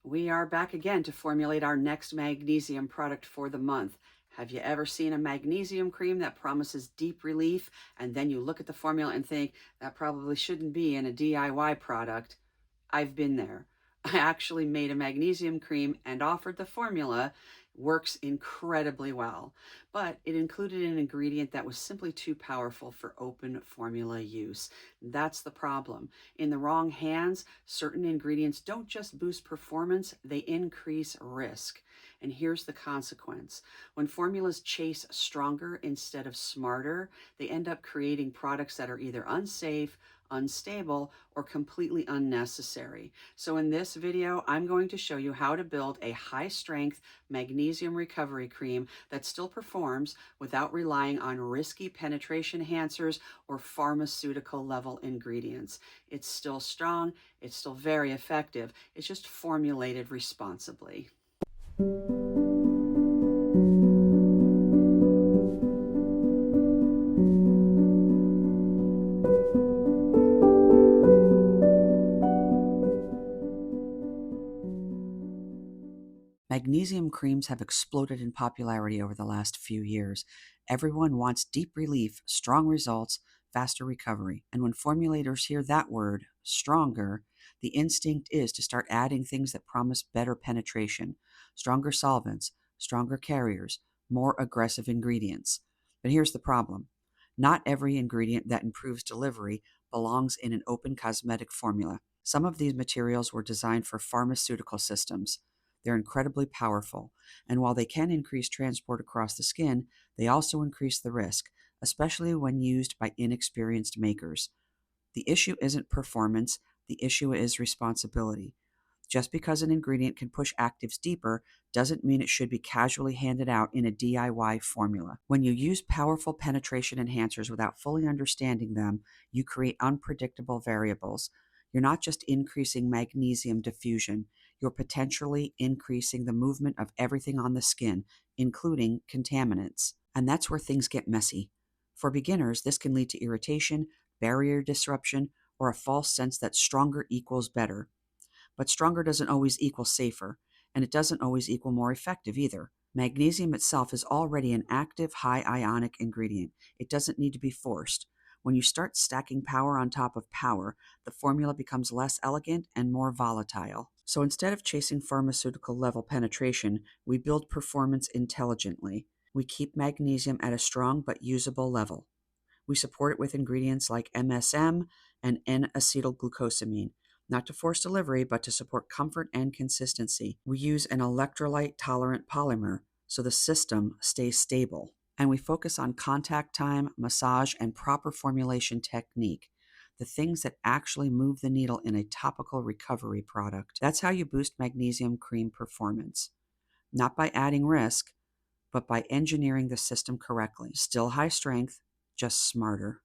We are back again to formulate our next magnesium product for the month. Have you ever seen a magnesium cream that promises deep relief, and then you look at the formula and think that probably shouldn't be in a DIY product? I've been there. I actually made a magnesium cream and offered the formula. Works incredibly well, but it included an ingredient that was simply too powerful for open formula use. That's the problem. In the wrong hands, certain ingredients don't just boost performance, they increase risk. And here's the consequence. When formulas chase stronger instead of smarter, they end up creating products that are either unsafe, unstable, or completely unnecessary. So in this video, I'm going to show you how to build a high-strength magnesium recovery cream that still performs without relying on risky penetration enhancers or pharmaceutical level ingredients. It's still strong, it's still very effective, it's just formulated responsibly. Magnesium creams have exploded in popularity over the last few years. Everyone wants deep relief, strong results, faster recovery. And when formulators hear that word, stronger, the instinct is to start adding things that promise better penetration, stronger solvents, stronger carriers, more aggressive ingredients. But here's the problem. Not every ingredient that improves delivery belongs in an open cosmetic formula. Some of these materials were designed for pharmaceutical systems. They're incredibly powerful, and while they can increase transport across the skin, they also increase the risk, especially when used by inexperienced makers. The issue isn't performance, the issue is responsibility. Just because an ingredient can push actives deeper doesn't mean it should be casually handed out in a DIY formula. When you use powerful penetration enhancers without fully understanding them, you create unpredictable variables. You're not just increasing magnesium diffusion, you're potentially increasing the movement of everything on the skin, including contaminants. And that's where things get messy. For beginners, this can lead to irritation, barrier disruption, or a false sense that stronger equals better. But stronger doesn't always equal safer, and it doesn't always equal more effective either. Magnesium itself is already an active, high ionic ingredient. It doesn't need to be forced. When you start stacking power on top of power, the formula becomes less elegant and more volatile. So instead of chasing pharmaceutical level penetration, we build performance intelligently. We keep magnesium at a strong but usable level. We support it with ingredients like MSM and N-acetyl glucosamine, not to force delivery, but to support comfort and consistency. We use an electrolyte-tolerant polymer so the system stays stable. And we focus on contact time, massage, and proper formulation technique, the things that actually move the needle in a topical recovery product. That's how you boost magnesium cream performance. Not by adding risk, but by engineering the system correctly. Still high strength, just smarter.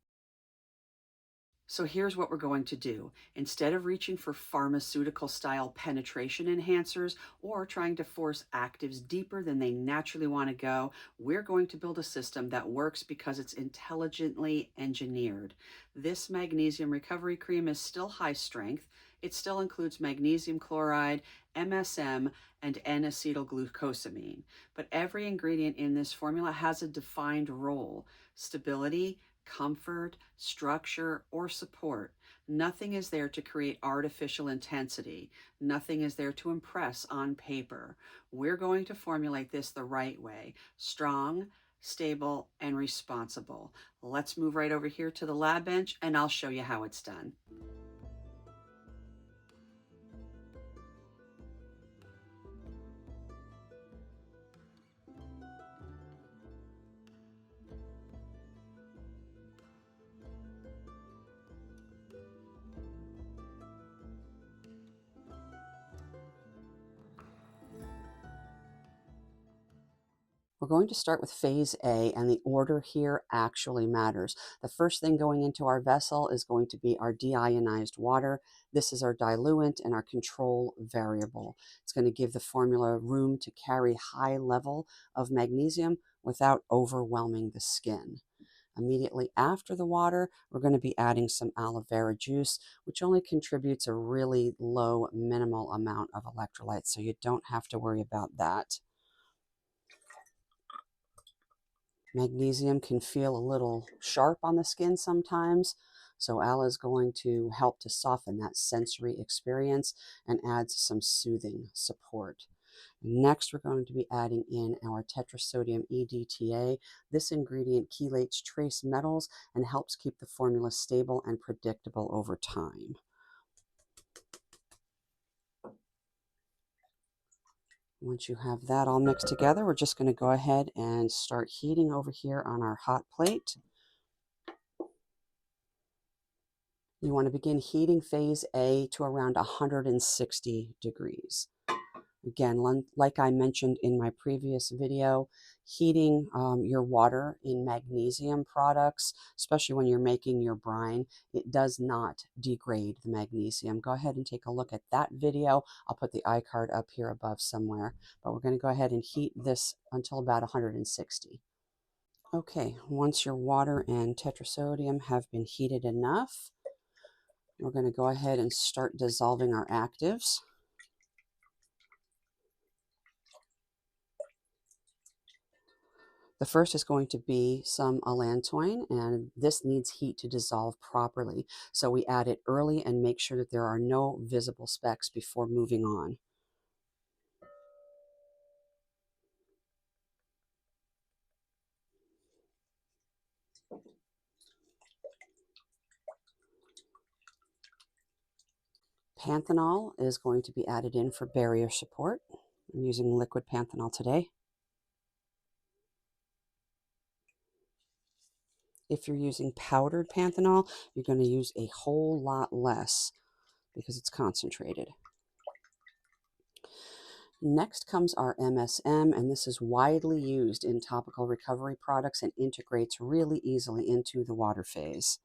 So here's what we're going to do. Instead of reaching for pharmaceutical style penetration enhancers or trying to force actives deeper than they naturally want to go, we're going to build a system that works because it's intelligently engineered. This magnesium recovery cream is still high strength. It still includes magnesium chloride, MSM, and N-acetylglucosamine. But every ingredient in this formula has a defined role: stability, comfort, structure, or support. Nothing is there to create artificial intensity. Nothing is there to impress on paper. We're going to formulate this the right way: strong, stable, and responsible. Let's move right over here to the lab bench and I'll show you how it's done. We're going to start with phase A, and the order here actually matters. The first thing going into our vessel is going to be our deionized water. This is our diluent and our control variable. It's going to give the formula room to carry high level of magnesium without overwhelming the skin. Immediately after the water, we're going to be adding some aloe vera juice, which only contributes a really low, minimal amount of electrolytes, so you don't have to worry about that. Magnesium can feel a little sharp on the skin sometimes, so aloe is going to help to soften that sensory experience and adds some soothing support. Next, we're going to be adding in our tetrasodium EDTA. This ingredient chelates trace metals and helps keep the formula stable and predictable over time. Once you have that all mixed together, we're just going to go ahead and start heating over here on our hot plate. You want to begin heating phase A to around 160 degrees. Again, like I mentioned in my previous video, heating your water in magnesium products, especially when you're making your brine, it does not degrade the magnesium. Go ahead and take a look at that video. I'll put the iCard up here above somewhere, but we're going to go ahead and heat this until about 160. Okay, once your water and tetrasodium have been heated enough, we're going to go ahead and start dissolving our actives. The first is going to be some allantoin, and this needs heat to dissolve properly. So we add it early and make sure that there are no visible specks before moving on. Panthenol is going to be added in for barrier support. I'm using liquid panthenol today. If you're using powdered panthenol, you're going to use a whole lot less because it's concentrated. Next comes our MSM, and this is widely used in topical recovery products and integrates really easily into the water phase.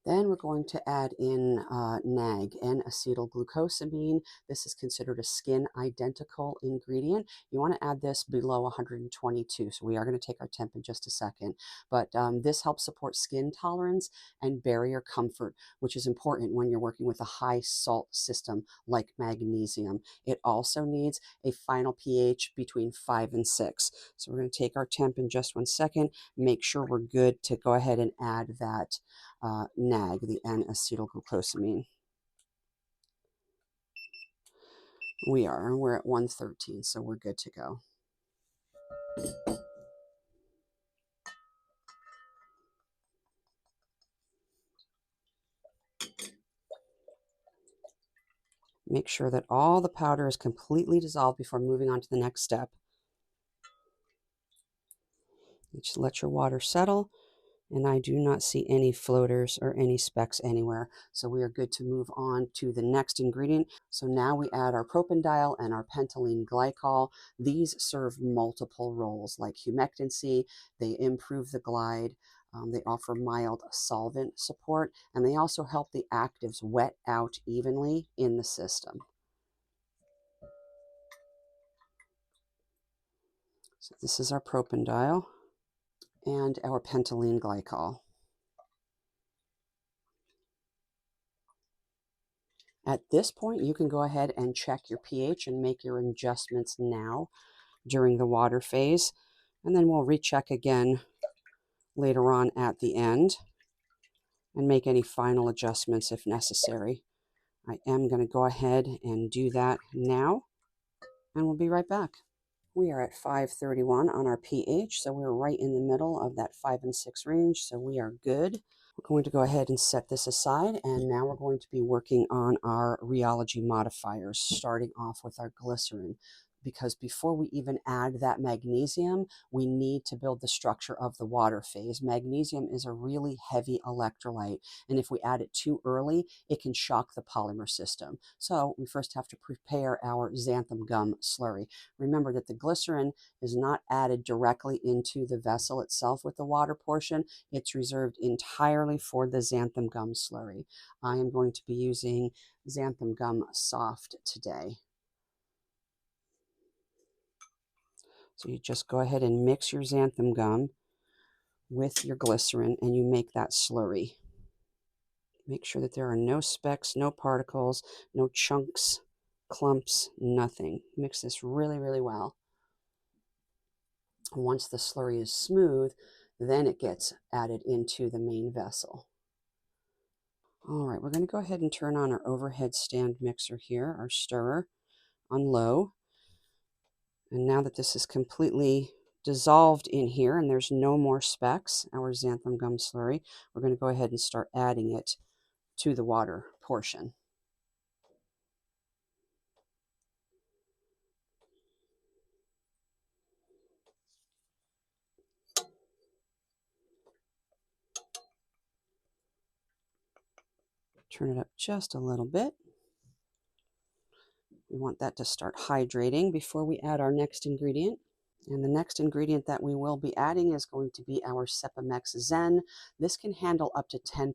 Then we're going to add in NAG, N-acetyl glucosamine. This is considered a skin identical ingredient. You want to add this below 122, so we are going to take our temp in just a second. But this helps support skin tolerance and barrier comfort, which is important when you're working with a high salt system like magnesium. It also needs a final pH between 5 and 6. So we're going to take our temp in just 1 second, make sure we're good to go ahead and add that NAG, the N-acetyl glucosamine. We're at 113, so we're good to go. Make sure that all the powder is completely dissolved before moving on to the next step. Just let your water settle, and I do not see any floaters or any specks anywhere. So we are good to move on to the next ingredient. So now we add our propanediol and our pentylene glycol. These serve multiple roles like humectancy. They improve the glide. They offer mild solvent support, and they also help the actives wet out evenly in the system. So this is our propanediol and our pentylene glycol. At this point, you can go ahead and check your pH and make your adjustments now during the water phase, and then we'll recheck again later on at the end and make any final adjustments if necessary. I am going to go ahead and do that now, and we'll be right back. We are at 531 on our pH, so we're right in the middle of that 5 and 6 range, so we are good. We're going to go ahead and set this aside, and now we're going to be working on our rheology modifiers, starting off with our glycerin. because before we even add that magnesium, we need to build the structure of the water phase. Magnesium is a really heavy electrolyte, and if we add it too early, it can shock the polymer system. So we first have to prepare our xanthan gum slurry. Remember that the glycerin is not added directly into the vessel itself with the water portion. It's reserved entirely for the xanthan gum slurry. I am going to be using xanthan gum soft today. So you just go ahead and mix your xanthan gum with your glycerin and you make that slurry. Make sure that there are no specks, no particles, no chunks, clumps, nothing. Mix this really, really well. Once the slurry is smooth, then it gets added into the main vessel. All right, we're going to go ahead and turn on our overhead stand mixer here, our stirrer, on low. And now that this is completely dissolved in here and there's no more specks, our xanthan gum slurry, we're going to go ahead and start adding it to the water portion. Turn it up just a little bit. We want that to start hydrating before we add our next ingredient. And the next ingredient that we will be adding is going to be our Sepamex Zen. This can handle up to 10%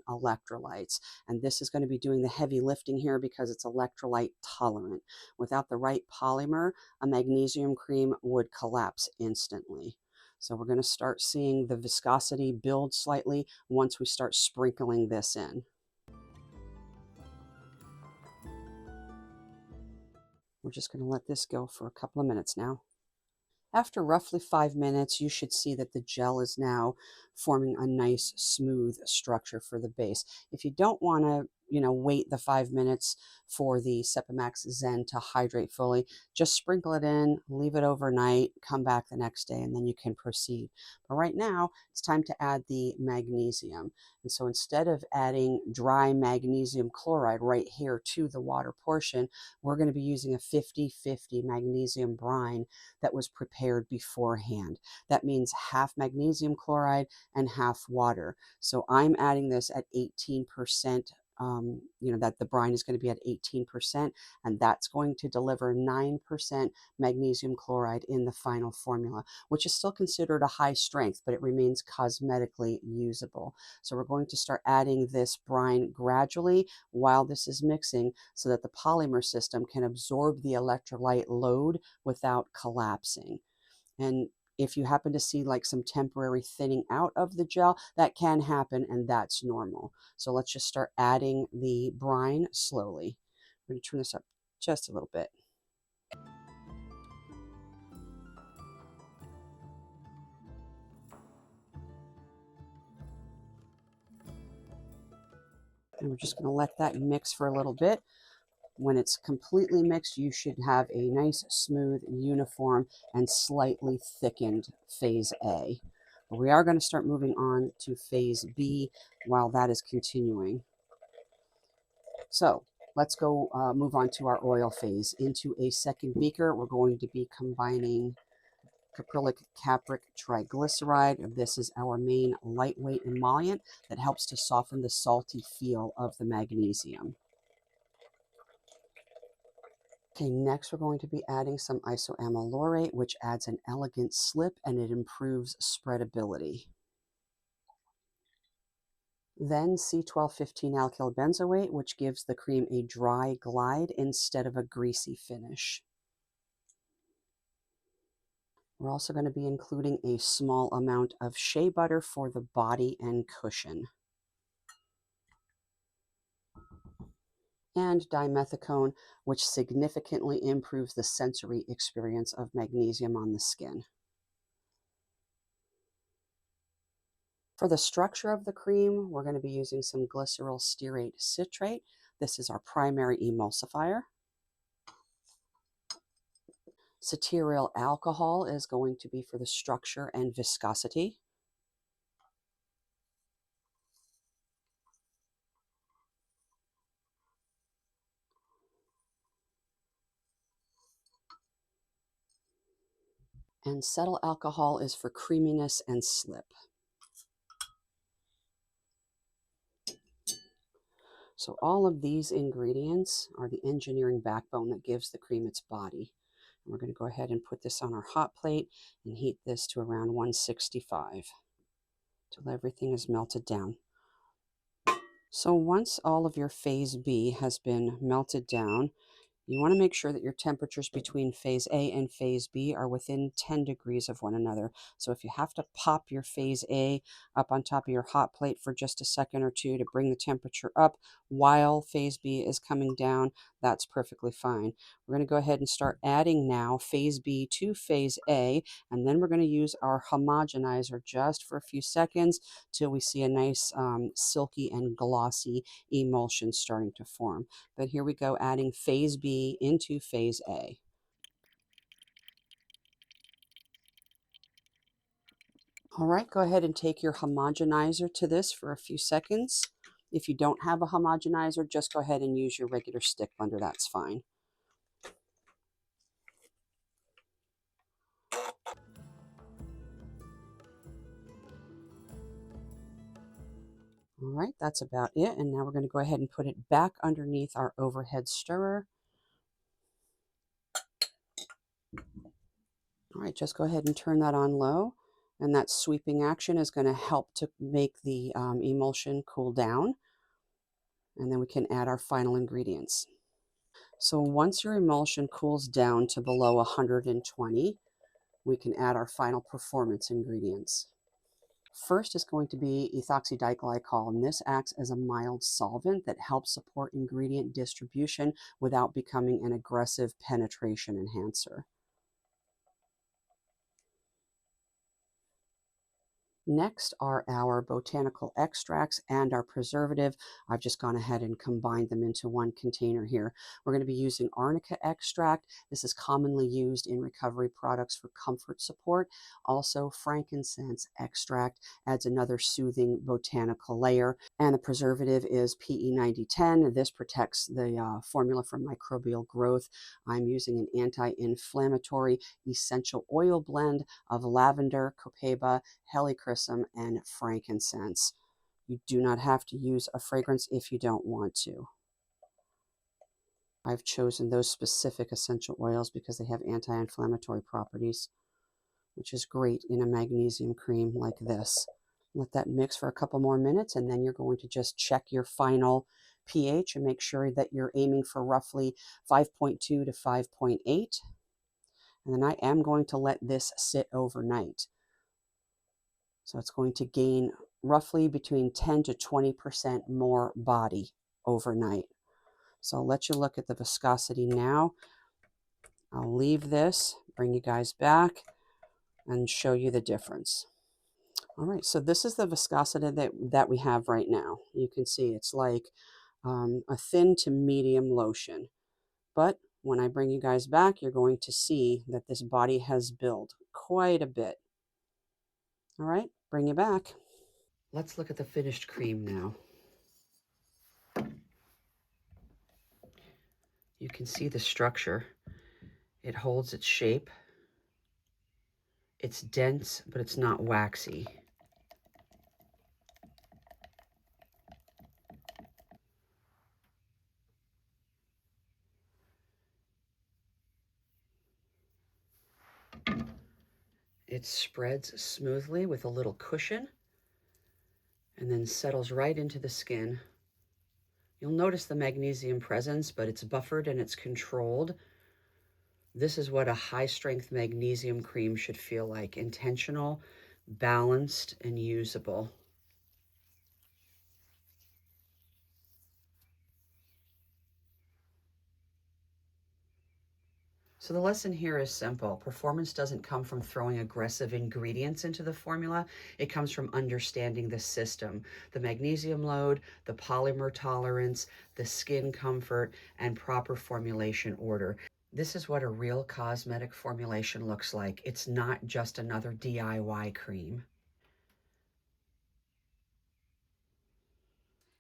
electrolytes. And this is going to be doing the heavy lifting here because it's electrolyte tolerant. Without the right polymer, a magnesium cream would collapse instantly. So we're going to start seeing the viscosity build slightly once we start sprinkling this in. We're just going to let this go for a couple of minutes now. After roughly 5 minutes, you should see that the gel is now forming a nice smooth structure for the base. If you don't want to, wait the 5 minutes for the Sepamex Zen to hydrate fully, just sprinkle it in, leave it overnight, come back the next day, and then you can proceed. But right now, it's time to add the magnesium. And so instead of adding dry magnesium chloride right here to the water portion, we're going to be using a 50-50 magnesium brine that was prepared beforehand. That means half magnesium chloride and half water. So I'm adding this at 18%. That the brine is going to be at 18%, and that's going to deliver 9% magnesium chloride in the final formula, which is still considered a high strength, but it remains cosmetically usable. So we're going to start adding this brine gradually while this is mixing so that the polymer system can absorb the electrolyte load without collapsing. And if you happen to see like some temporary thinning out of the gel, that can happen and that's normal. So let's just start adding the brine slowly. I'm going to turn this up just a little bit. And we're just going to let that mix for a little bit. When it's completely mixed, you should have a nice, smooth, uniform, and slightly thickened phase A. But we are going to start moving on to phase B while that is continuing. So let's go move on to our oil phase. Into a second beaker, we're going to be combining caprylic capric triglyceride. This is our main lightweight emollient that helps to soften the salty feel of the magnesium. Okay, next we're going to be adding some isoamylorate, which adds an elegant slip and it improves spreadability. Then C1215-alkyl benzoate, which gives the cream a dry glide instead of a greasy finish. We're also going to be including a small amount of shea butter for the body and cushion. And dimethicone, which significantly improves the sensory experience of magnesium on the skin. For the structure of the cream, we're going to be using some glyceryl stearate citrate. This is our primary emulsifier. Cetearyl alcohol is going to be for the structure and viscosity. And cetyl alcohol is for creaminess and slip. So all of these ingredients are the engineering backbone that gives the cream its body. And we're going to go ahead and put this on our hot plate and heat this to around 165 till everything is melted down. So once all of your phase B has been melted down, you want to make sure that your temperatures between phase A and phase B are within 10 degrees of one another. So if you have to pop your phase A up on top of your hot plate for just a second or two to bring the temperature up while phase B is coming down, that's perfectly fine. We're going to go ahead and start adding now phase B to phase A, and then we're going to use our homogenizer just for a few seconds till we see a nice silky and glossy emulsion starting to form. But here we go, adding phase B into phase A. All right, go ahead and take your homogenizer to this for a few seconds. If you don't have a homogenizer, just go ahead and use your regular stick blender. That's fine. All right, that's about it. And now we're going to go ahead and put it back underneath our overhead stirrer. All right, just go ahead and turn that on low. And that sweeping action is going to help to make the emulsion cool down. And then we can add our final ingredients. So once your emulsion cools down to below 120, we can add our final performance ingredients. First is going to be ethoxydicglycol, and this acts as a mild solvent that helps support ingredient distribution without becoming an aggressive penetration enhancer. Next are our botanical extracts and our preservative. I've just gone ahead and combined them into one container here. We're going to be using arnica extract. This is commonly used in recovery products for comfort support. Also, frankincense extract adds another soothing botanical layer. And the preservative is PE9010. This protects the formula from microbial growth. I'm using an anti-inflammatory essential oil blend of lavender, copaiba, helichrysum, and frankincense. You do not have to use a fragrance if you don't want to. I've chosen those specific essential oils because they have anti-inflammatory properties, which is great in a magnesium cream like this. Let that mix for a couple more minutes, and then you're going to just check your final pH and make sure that you're aiming for roughly 5.2 to 5.8. And then I am going to let this sit overnight. So it's going to gain roughly between 10 to 20% more body overnight. So I'll let you look at the viscosity now. I'll leave this, bring you guys back, and show you the difference. All right, so this is the viscosity that we have right now. You can see it's like a thin to medium lotion. But when I bring you guys back, you're going to see that this body has built quite a bit. All right, bring you back. Let's look at the finished cream now. You can see the structure. It holds its shape. It's dense, but it's not waxy. It spreads smoothly with a little cushion and then settles right into the skin. You'll notice the magnesium presence, but it's buffered and it's controlled. This is what a high-strength magnesium cream should feel like: intentional, balanced, and usable. So the lesson here is simple. Performance doesn't come from throwing aggressive ingredients into the formula. It comes from understanding the system, the magnesium load, the polymer tolerance, the skin comfort, and proper formulation order. This is what a real cosmetic formulation looks like. It's not just another DIY cream.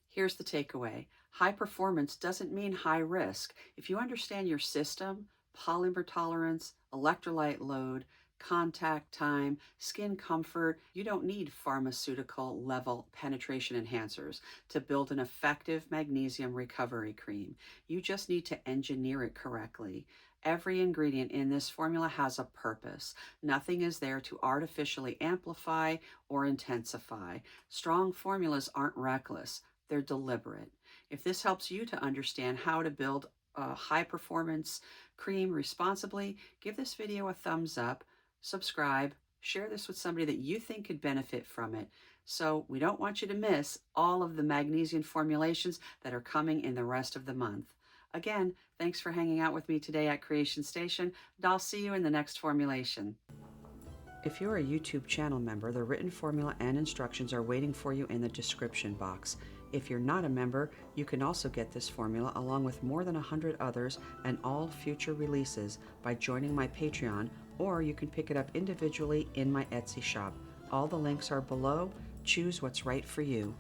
Here's the takeaway. High performance doesn't mean high risk. If you understand your system, polymer tolerance, electrolyte load, contact time, skin comfort. You don't need pharmaceutical level penetration enhancers to build an effective magnesium recovery cream. You just need to engineer it correctly. Every ingredient in this formula has a purpose. Nothing is there to artificially amplify or intensify. Strong formulas aren't reckless, they're deliberate. If this helps you to understand how to build a high performance cream responsibly, give this video a thumbs up, subscribe, share this with somebody that you think could benefit from it. So we don't want you to miss all of the magnesium formulations that are coming in the rest of the month. Again, thanks for hanging out with me today at Creation Station, and I'll see you in the next formulation. If you're a YouTube channel member, the written formula and instructions are waiting for you in the description box. If you're not a member, you can also get this formula along with more than 100 others and all future releases by joining my Patreon, or you can pick it up individually in my Etsy shop. All the links are below. Choose what's right for you.